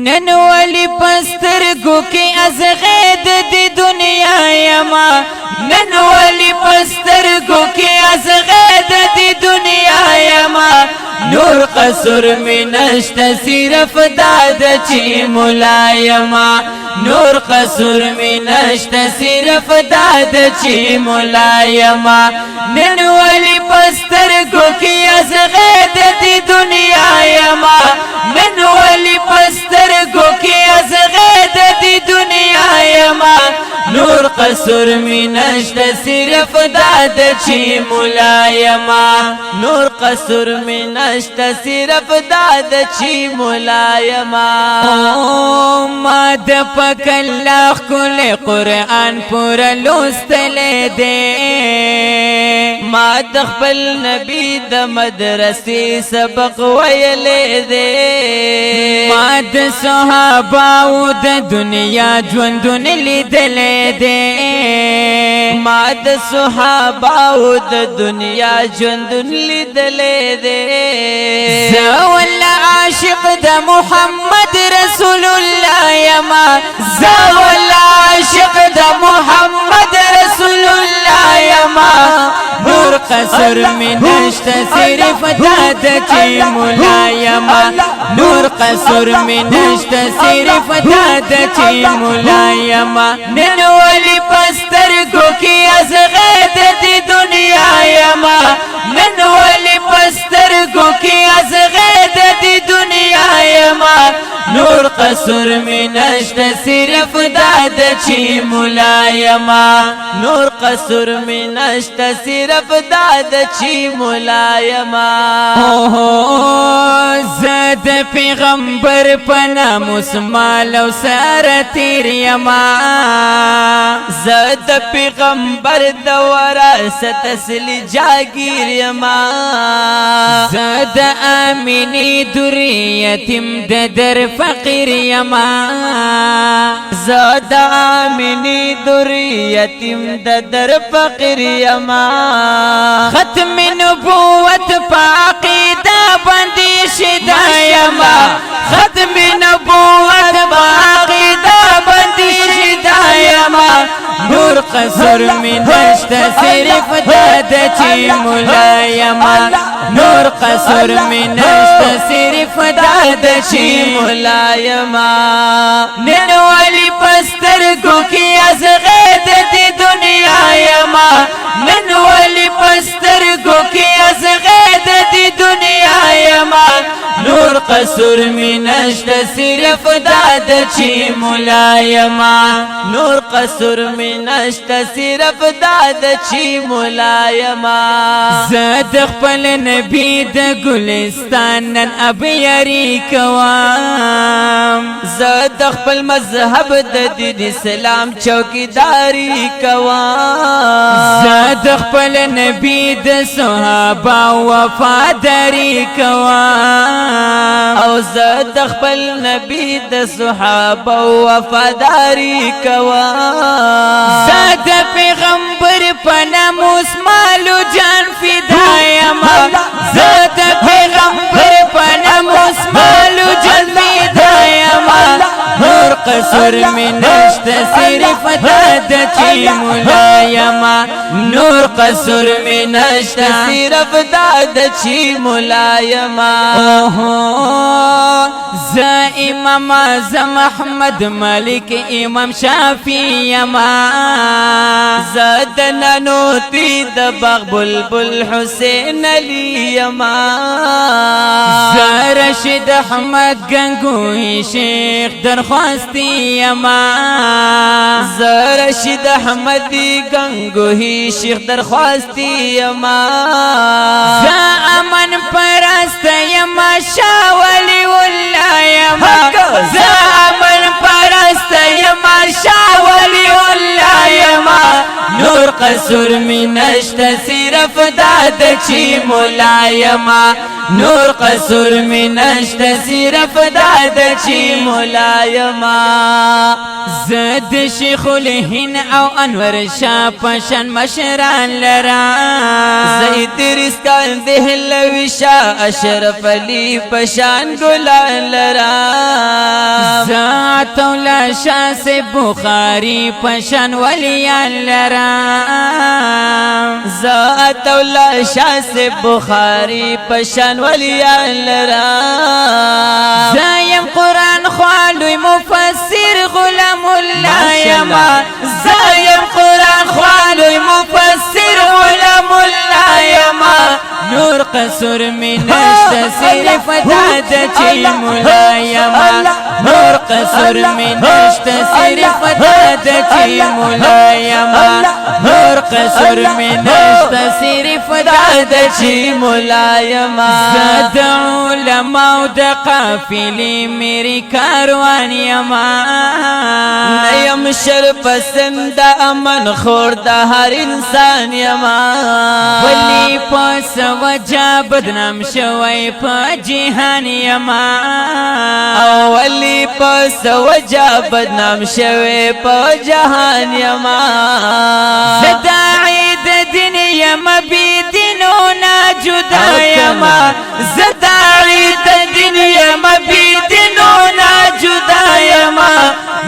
نن ولی پسترگو کی از غید دی دنیا یما نن ولی پسترگو کی از غید دی دنیا یما نور قصر می نشت صرف داد چی ملایما نور قصر می نشت صرف داد چی ملایما نن ولی پسترگو کی از غید دی دنیا یما نن ولی پسترگو کی از غید دی دنیا یما نور قصر می نشت صرف داد چی ملایما نور قصر می نشت صرف داد چی ملایما ما د پکلاخ کل قرآن پورا لوستل دے ما د خپل نبی د مدرسې سبق ویل دے ما د صحاباو د دنیا ژوندون لیدل دے ما د صحاباو د دنیا ژوندون لیدل دے زه والله عاشق د محمد رسول الله یما زه والله عاشق د محمد رسول الله یما نور قصر می نشت صرف داد چی ملایما نور قصر می نشت صرف داد چی ملایما نن ولی پسترگو کی از غید دی دنیا یما نن ولی پسترگو کی از غید دی دنیا یما نور قصر می نشت صرف داد چی ملایما نور قصر می نشت صرف داد چی ملایما زد پیغمبر پنا مسمال و سر تیر یما زد پیغمبر دوراست اصلی جاگیر یما زد آمینی دوریتیم در فقیر یما زد آمینی دوریتیم در فقیر یما ختم نبوت پاقیدہ بندی شدہ یما ختم نبوت پاقیدہ بندی شدہ یما نور قصر می نشت صرف داد چی ملایما نور قصر می نشت صرف داد چی ملایما نن ولی پسترگو کی از غید دی دنیا یما نن ولی پسترگو کی از غید دی دنیا یما نور قصر می نشت صرف داد چی ملایما نور قصر می نشت صرف داد چی ملایما زد خپل نبی د گلستان نن اب یری کوام زد خپل مذهب د دین اسلام چوکیداری کوام زد خپل نبی د صحابه وفاداری کوام او زد خپل نبی د صحابه وفاداری کوام زد پیغمبر پناموس مالو جان فدایما زد پیغمبر پناموس مالو جان فدایما نور قصر می نشت صرف داد چی ملایما نور قصر می نشت صرف داد چی ملایما ز امام اعظم احمد مالک امام شافعی یما زد ننوتی د باغ بلبل حسین علی یما ز رشید احمد گنگوی شیخ درخواستی یما ز رشید احمدی گنگوی شیخ درخواستی یما ز امن پرست یما شاولی والله یما ز امن پرست یما شاولی والله یما نور قصر می نشت صرف داد چی ملایما نور قصر می نشت صرف داد چی ملایما زد شیخ الهند او انور شاه پشن مشران لرا زید رسکان دهلوی شاه اشرف علی پشان گلان لرا تولا شاه سے بخاری پشن ولیان لرام تولا شاه سے بخاری پشن ولیان لرام زایم قرآن خوالوی مفسر غلام اللہ یما زایم قرآن خوالوی مفسر غلام اللہ یما نور قصر من نشت صرف داد چی ملایما نور قصر من نشت صرف داد چی ملایما نور قصر من نشت صرف داد چی ملایما زاد علماء دا قافلی میری کاروان یما نیم شر پسند امن خور دا ہر انسان یما ولی پاس وجہ بدنام شوی پا جہان یما ولی پاس وجہ بدنام شوی پا جہان یما زداعی دا دین یما بی دینونا جدا یما زداعی دا دین یما بی دینونا جدا یما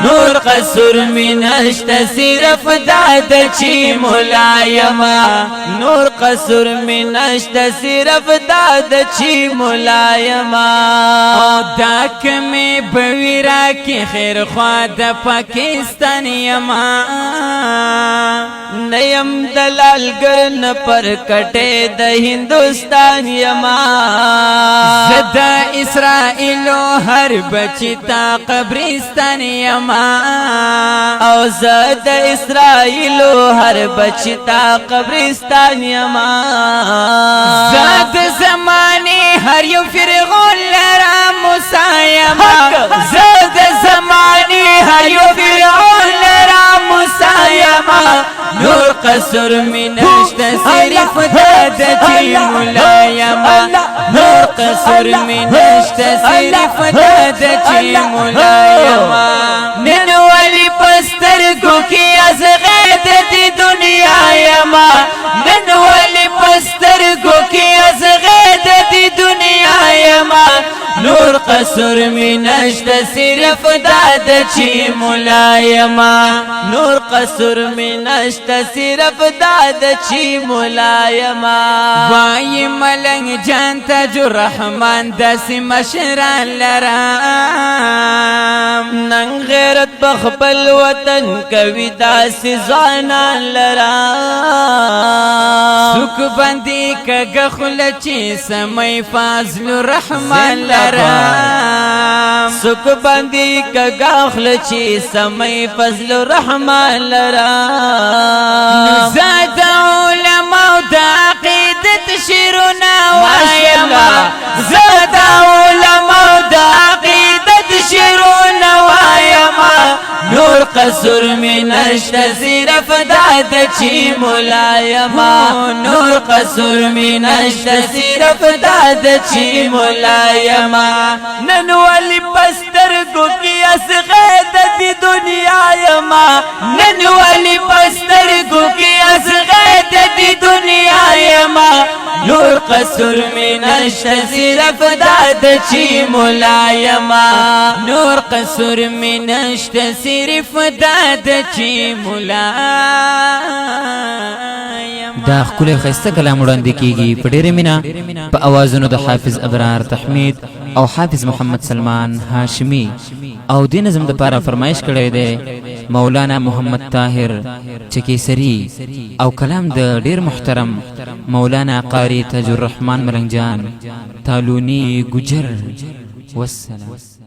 نور قصر من اشت صرف داد چی ملایما نور قصر من اشت صرف داد چی ملایما داک میں بویرا کی خیر خواد پاکستان یما نیم دلال گرن پر کٹے د ہندوستان یما زدا اسرائیلو ہر بچی تا قبرستان یما او زد اسرائیلو ہر بچی تا قبرستان یما زد زمانی ہر یو فرعون لرا موسی یما زد زمانی ہر یو فرعون لرا موسی یما نور قصر من اشت صرف داد چی ملایما نور قصر من اشت صرف داد چی ملایما نن ولی پستر گو کی از غید دی دنیا یما نن ولی پستر گو کی از غید دی دنیا یما نور قصر من اشت صرف داد چی ملایما نور قصر من اشت صرف داد چی ملایما وای ملنگ جان تاج الرحمن داسی مشران لرام نن غیرت بخبل وطن کوي داسی ځوانان لرام سوک بندی کگا خلچی سمی فضل الرحمن لرام سوک بندی کگا خلچی سمی فضل الرحمن لرام زاد علماء دا عقیدت شیرونا وایما زاد علماء دا عقیدت شیرونا وایما نور قصر من اشت صرف داد چی ملایما نور قصر من اشت صرف داد چی ملایما نن ولی پستر گو کی اس غید دی دنیا یما نن ولی پستر گو کی از غید دی دنیا یما نور قصر من اشت صرف داد چی ملایما نور قصر من اشت صرف داد چی ملایما دا خپل خسته کلام وړاندې کیږي په ډېرې مینه په اوازونو د حافظ ابرار تحمید او حافظ محمد سلمان هاشمی او د نظم د لپاره فرمایش کړی دی مولانا محمد طاهر چکیسری او کلام د ډېر محترم مولانا قاری تاج الرحمن ملنګ جان تالونی گجر والسلام.